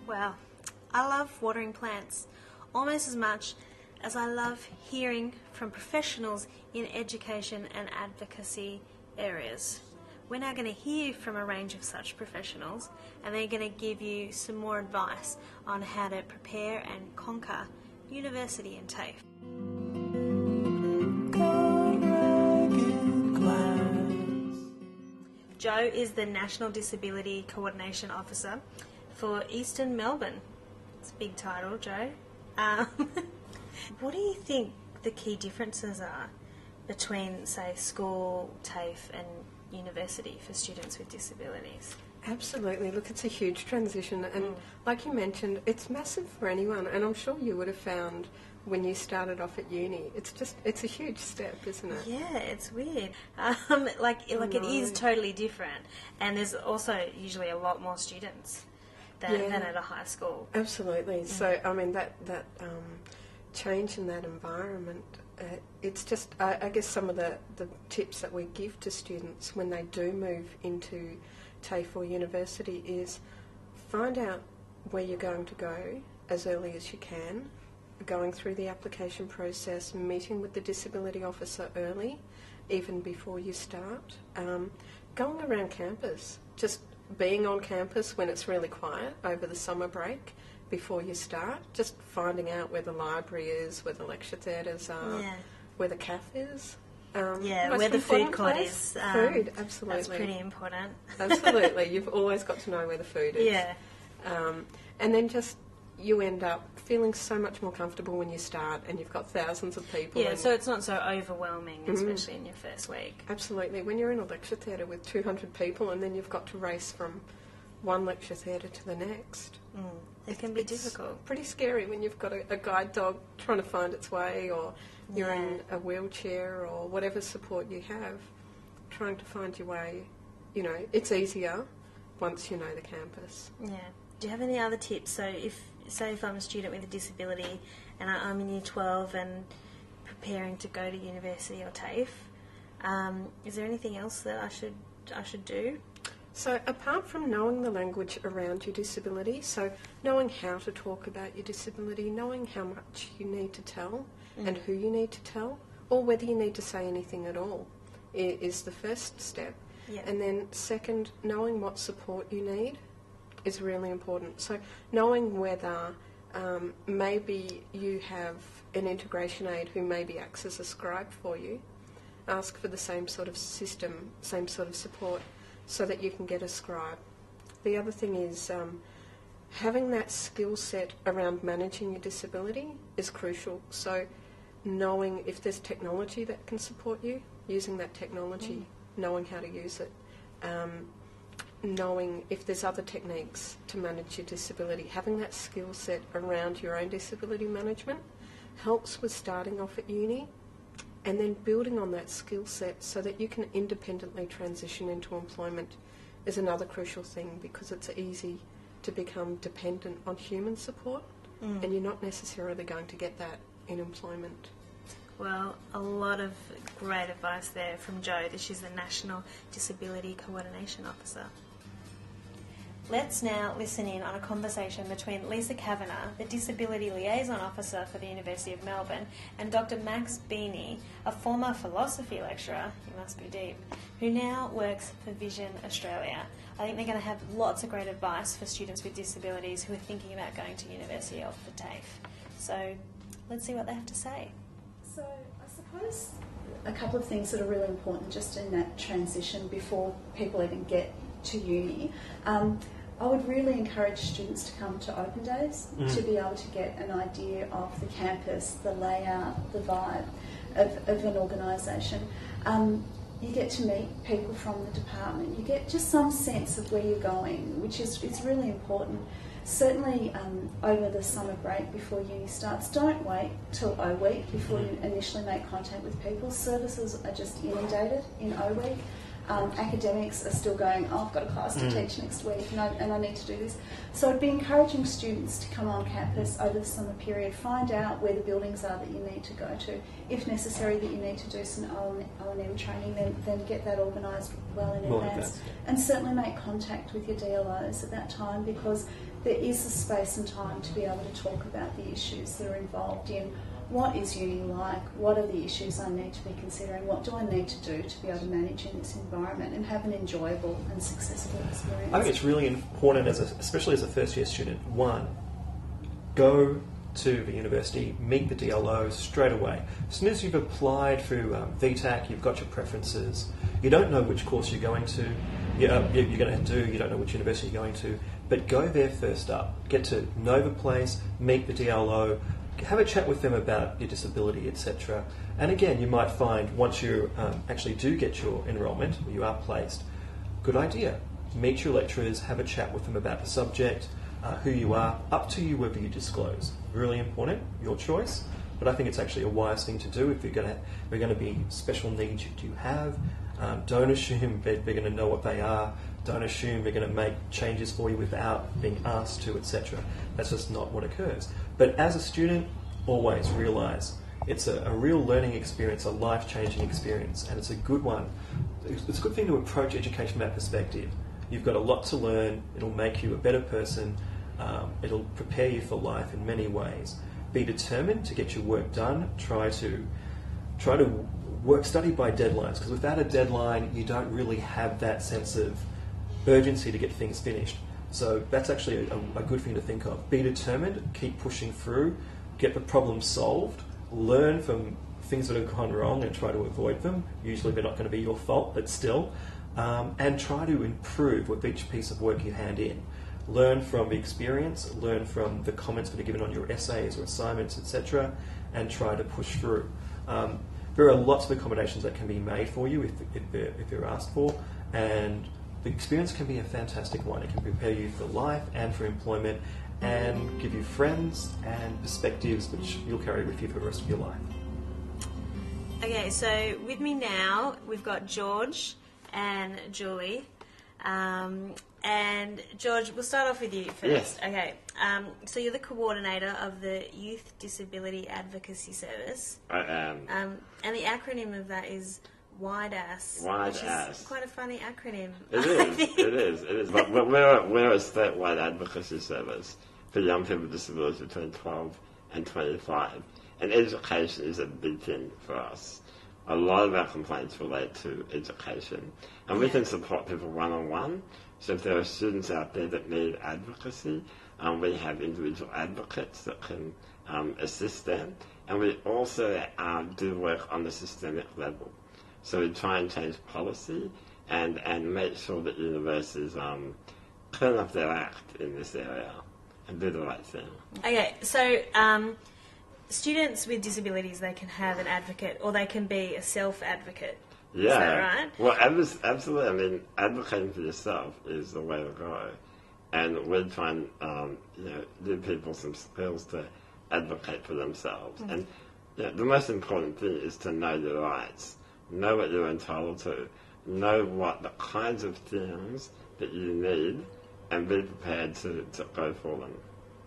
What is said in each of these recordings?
Well, I love watering plants almost as much as I love hearing from professionals in education and advocacy areas. We're now going to hear from a range of such professionals, and they're going to give you some more advice on how to prepare and conquer university and TAFE. Jo is the National Disability Co-ordination Officer for Eastern Melbourne. It's a big title, Jo. What do you think the key differences are between, say, school, TAFE and university for students with disabilities? Absolutely. Look, it's a huge transition, and like you mentioned, it's massive for anyone, and I'm sure you would have found when you started off at uni, it's a huge step, isn't it? Yeah, it's weird. It is totally different, and there's also usually a lot more students than at a high school. Absolutely. So, I mean, that change in that environment, it's just, I guess some of the tips that we give to students when they do move into TAFE or university is find out where you're going to go as early as you can, going through the application process, meeting with the disability officer early, even before you start, going around campus, just being on campus when it's really quiet over the summer break before you start, just finding out where the library is, where the lecture theatres are, where the cafe is. Where the food court is. Food, absolutely. That's pretty important. Absolutely. You've always got to know where the food is. Yeah. And then just you end up feeling so much more comfortable when you start and you've got thousands of people. Yeah, so it's not so overwhelming, especially in your first week. Absolutely. When you're in a lecture theatre with 200 people and then you've got to race from one lecture theatre to the next. It can be difficult. Pretty scary when you've got a guide dog trying to find its way, or you're in a wheelchair, or whatever support you have, trying to find your way. You know, it's easier once you know the campus. Yeah. Do you have any other tips? So if I'm a student with a disability and I'm in year 12 and preparing to go to university or TAFE, is there anything else that I should do? So apart from knowing the language around your disability, so knowing how to talk about your disability, knowing how much you need to tell and who you need to tell, or whether you need to say anything at all, is the first step. Yeah. And then second, knowing what support you need is really important. So knowing whether maybe you have an integration aid who maybe acts as a scribe for you, ask for the same sort of system, same sort of support, so that you can get a scribe. The other thing is having that skill set around managing your disability is crucial. So knowing if there's technology that can support you, using that technology, knowing how to use it, knowing if there's other techniques to manage your disability, having that skill set around your own disability management helps with starting off at uni, and then building on that skill set so that you can independently transition into employment is another crucial thing, because it's easy to become dependent on human support and you're not necessarily going to get that in employment. Well, a lot of great advice there from Jo. She's the National Disability Co-ordination Officer. Let's now listen in on a conversation between Lisa Kavanagh, the Disability Liaison Officer for the University of Melbourne, and Dr. Max Beanie, a former philosophy lecturer, you must be deep, who now works for Vision Australia. I think they're going to have lots of great advice for students with disabilities who are thinking about going to university or for TAFE. So let's see what they have to say. So I suppose a couple of things that are really important just in that transition before people even get to uni. I would really encourage students to come to open days to be able to get an idea of the campus, the layout, the vibe of an organisation. You get to meet people from the department. You get just some sense of where you're going, which is really important. Certainly over the summer break before uni starts, don't wait till O week before you initially make contact with people. Services are just inundated in O week. Academics are still going, oh, I've got a class to teach next week and I need to do this. So I'd be encouraging students to come on campus over the summer period, find out where the buildings are that you need to go to. If necessary that you need to do some O&M training, then get that organised well in advance. And certainly make contact with your DLOs at that time, because there is a space and time to be able to talk about the issues that are involved in what is uni like, what are the issues I need to be considering, what do I need to do to be able to manage in this environment and have an enjoyable and successful experience. I think it's really important, especially as a first year student, one, go to the university, meet the DLO straight away. As soon as you've applied through VTAC, you've got your preferences, you don't know which course you're going to, you don't know which university you're going to, but go there first up. Get to know the place, meet the DLO, have a chat with them about your disability, etc. And again, you might find once you actually do get your enrolment, or you are placed, good idea. Meet your lecturers, have a chat with them about the subject, who you are, up to you whether you disclose. Really important, your choice. But I think it's actually a wise thing to do if there are going to be special needs you have. Don't assume they're going to know what they are. Don't assume they're going to make changes for you without being asked to, etc. That's just not what occurs. But as a student, always realise it's a real learning experience, a life-changing experience, and it's a good one. It's a good thing to approach education from that perspective. You've got a lot to learn. It'll make you a better person. It'll prepare you for life in many ways. Be determined to get your work done. Try to study by deadlines, because without a deadline, you don't really have that sense of urgency to get things finished. So that's actually a good thing to think of. Be determined, keep pushing through, get the problem solved, learn from things that have gone wrong and try to avoid them. Usually they're not going to be your fault, but still. And try to improve with each piece of work you hand in. Learn from the experience, learn from the comments that are given on your essays or assignments, etc., and try to push through. There are lots of accommodations that can be made for you if you're asked for, and the experience can be a fantastic one. It can prepare you for life and for employment and give you friends and perspectives which you'll carry with you for the rest of your life. Okay, so with me now, we've got George and Julie. And George, we'll start off with you first. Yes. Okay, so you're the coordinator of the Youth Disability Advocacy Service. I am. And the acronym of that is YDAS. YDAS. Which is quite a funny acronym. It is. But we're a statewide advocacy service for young people with disabilities between 12 and 25. And education is a big thing for us. A lot of our complaints relate to education. And we can support people one-on-one. So if there are students out there that need advocacy, we have individual advocates that can assist them. And we also do work on the systemic level. So we try and change policy and make sure that universities clean up their act in this area and do the right thing. Okay, so students with disabilities, they can have an advocate or they can be a self-advocate. Yeah. Is that right? Well, absolutely. I mean, advocating for yourself is the way to go. And we try and give people some skills to advocate for themselves. Mm-hmm. And the most important thing is to know your rights. Know what you're entitled to, know what the kinds of things that you need, and be prepared to go for them.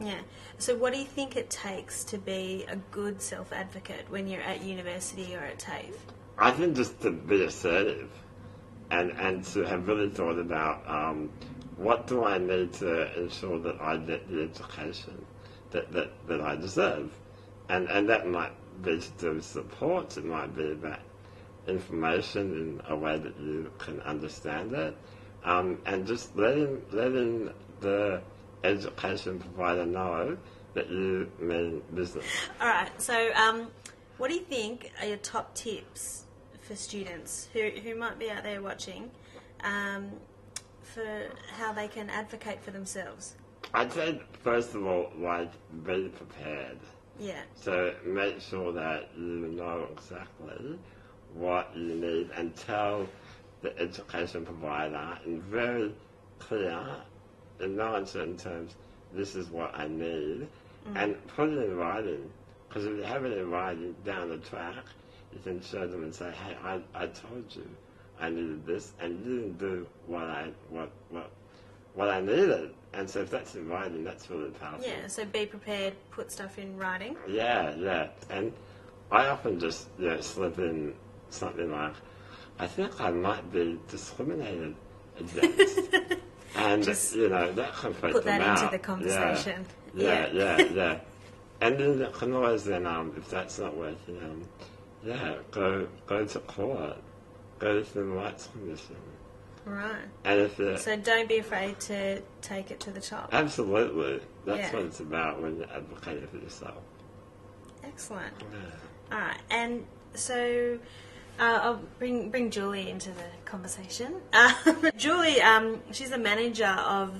Yeah. So what do you think it takes to be a good self-advocate when you're at university or at TAFE? I think just to be assertive and to have really thought about what do I need to ensure that I get the education that I deserve. And that might be to do with support, it might be about information in a way that you can understand it, and just letting the education provider know that you mean business. All right, so what do you think are your top tips for students who might be out there watching for how they can advocate for themselves? I'd say, first of all, be prepared. Yeah. So make sure that you know exactly what you need and tell the education provider in very clear and no uncertain terms, this is what I need, and put it in writing. Because if you have it in writing down the track, you can show them and say, hey, I told you I needed this, and you didn't do what I needed. And so if that's in writing, that's really powerful. Yeah, so be prepared, put stuff in writing. Yeah. And I often just slip in something like, I think I might be discriminated against. And, Just that can freak put them that out. into the conversation. Yeah. And then it can always then, if that's not working, go to court, go to the Human Rights Commission. Right. And if So don't be afraid to take it to the top. absolutely, that's what it's about when you're advocating for yourself. Excellent. Yeah. All right, and so I'll bring Julie into the conversation. Julie, she's the manager of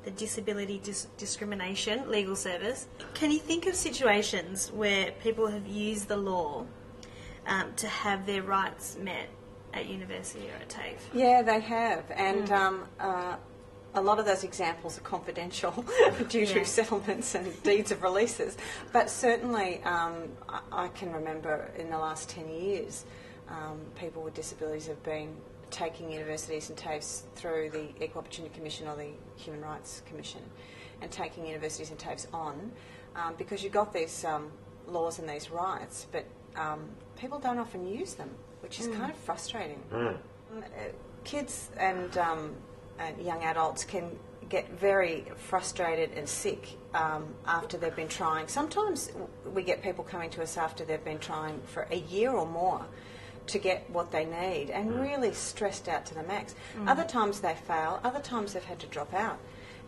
the Disability Discrimination Legal Service. Can you think of situations where people have used the law to have their rights met at university or at TAFE? Yeah, they have, and a lot of those examples are confidential due to settlements and deeds of releases. But certainly, I can remember in the last 10 years, people with disabilities have been taking universities and TAFEs through the Equal Opportunity Commission or the Human Rights Commission, and taking universities and TAFEs on because you've got these laws and these rights, but people don't often use them, which is kind of frustrating. Kids and young adults can get very frustrated and sick after they've been trying. Sometimes we get people coming to us after they've been trying for a year or more to get what they need, and really stressed out to the max. Other times they fail, other times they've had to drop out.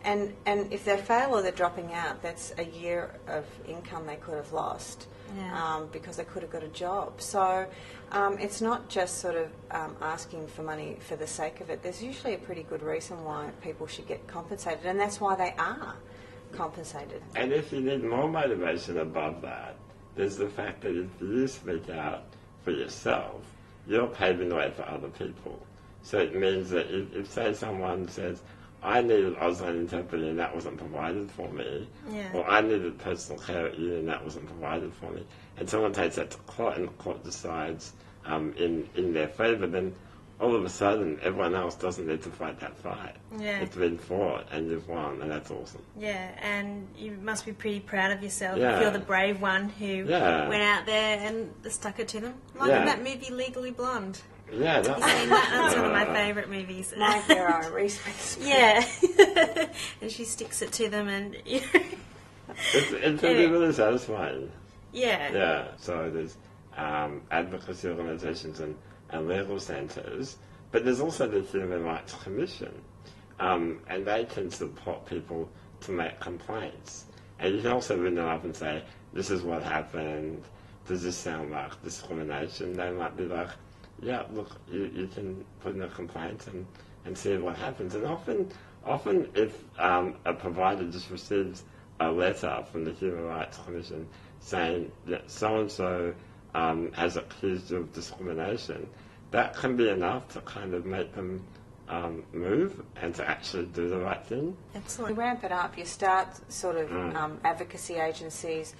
And if they fail or they're dropping out, that's a year of income they could have lost because they could have got a job. So it's not just sort of asking for money for the sake of it. There's usually a pretty good reason why people should get compensated, and that's why they are compensated. And if you need more motivation above that, there's the fact that if you speak out for yourself, you're paving the way for other people. So it means that if say someone says, I needed Auslan interpreting and that wasn't provided for me, or I needed personal care at uni and that wasn't provided for me, and someone takes that to court and the court decides in their favour, then all of a sudden everyone else doesn't need to fight that fight. It's been fought and you've won, and that's awesome. Yeah, and you must be pretty proud of yourself if you're the brave one who went out there and stuck it to them. Like in that movie Legally Blonde. Yeah, Have you seen that? That's one of my favourite movies. My hero, Reese Witherspoon. Yeah. And she sticks it to them, and it's really satisfying. Yeah. So there's advocacy organisations and legal centres, but there's also the Human Rights Commission, and they can support people to make complaints. And you can also ring them up and say, this is what happened, does this sound like discrimination? They might be like, yeah, look, you can put in a complaint and see what happens. And often if a provider just receives a letter from the Human Rights Commission saying that so-and-so has accused you of discrimination, that can be enough to kind of make them move and to actually do the right thing. Excellent. You ramp it up, you start sort of advocacy agencies.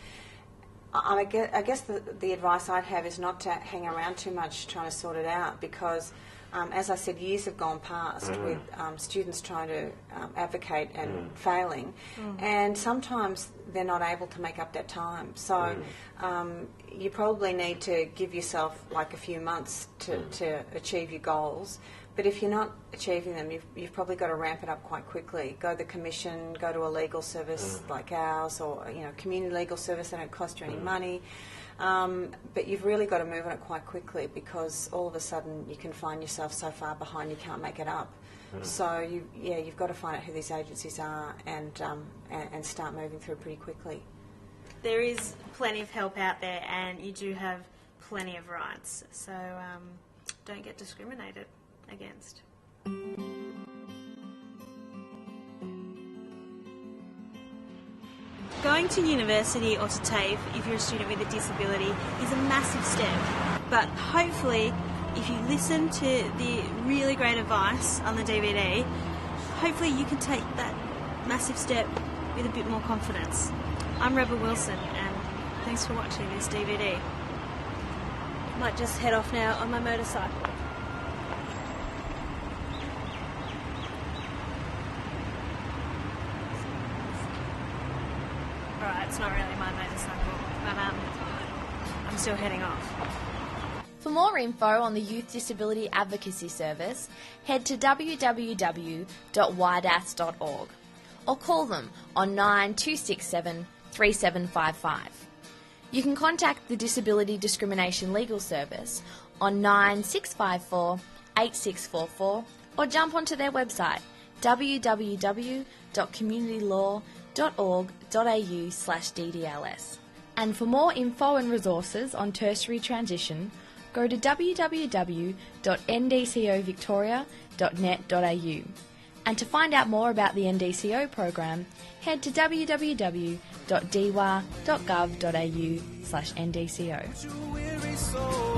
I guess the advice I'd have is not to hang around too much trying to sort it out, because, as I said, years have gone past with students trying to advocate and failing, and sometimes they're not able to make up that time. So you probably need to give yourself like a few months to achieve your goals. But if you're not achieving them, you've probably got to ramp it up quite quickly. Go to the commission, go to a legal service like ours, or community legal service that don't cost you any money. But you've really got to move on it quite quickly, because all of a sudden you can find yourself so far behind you can't make it up. So you've got to find out who these agencies are and start moving through pretty quickly. There is plenty of help out there, and you do have plenty of rights. So don't get discriminated against. Going to university or to TAFE, if you're a student with a disability, is a massive step. But hopefully, if you listen to the really great advice on the DVD, hopefully you can take that massive step with a bit more confidence. I'm Rebel Wilson, and thanks for watching this DVD. Might just head off now on my motorcycle. that's not really my motorcycle, but I'm still heading off. For more info on the Youth Disability Advocacy Service, head to www.ydas.org or call them on 9267 3755. You can contact the Disability Discrimination Legal Service on 9654 8644 or jump onto their website www.communitylaw.org.au/DDLS. And for more info and resources on tertiary transition, go to www.ndcovictoria.net.au. And to find out more about the NDCO program, head to www.dwa.gov.au/NDCO.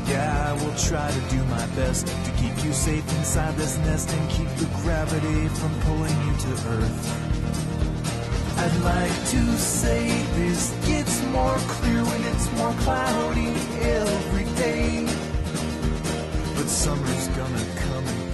Yeah, I will try to do my best to keep you safe inside this nest and keep the gravity from pulling you to earth. I'd like to say this gets more clear when it's more cloudy every day, but summer's gonna come and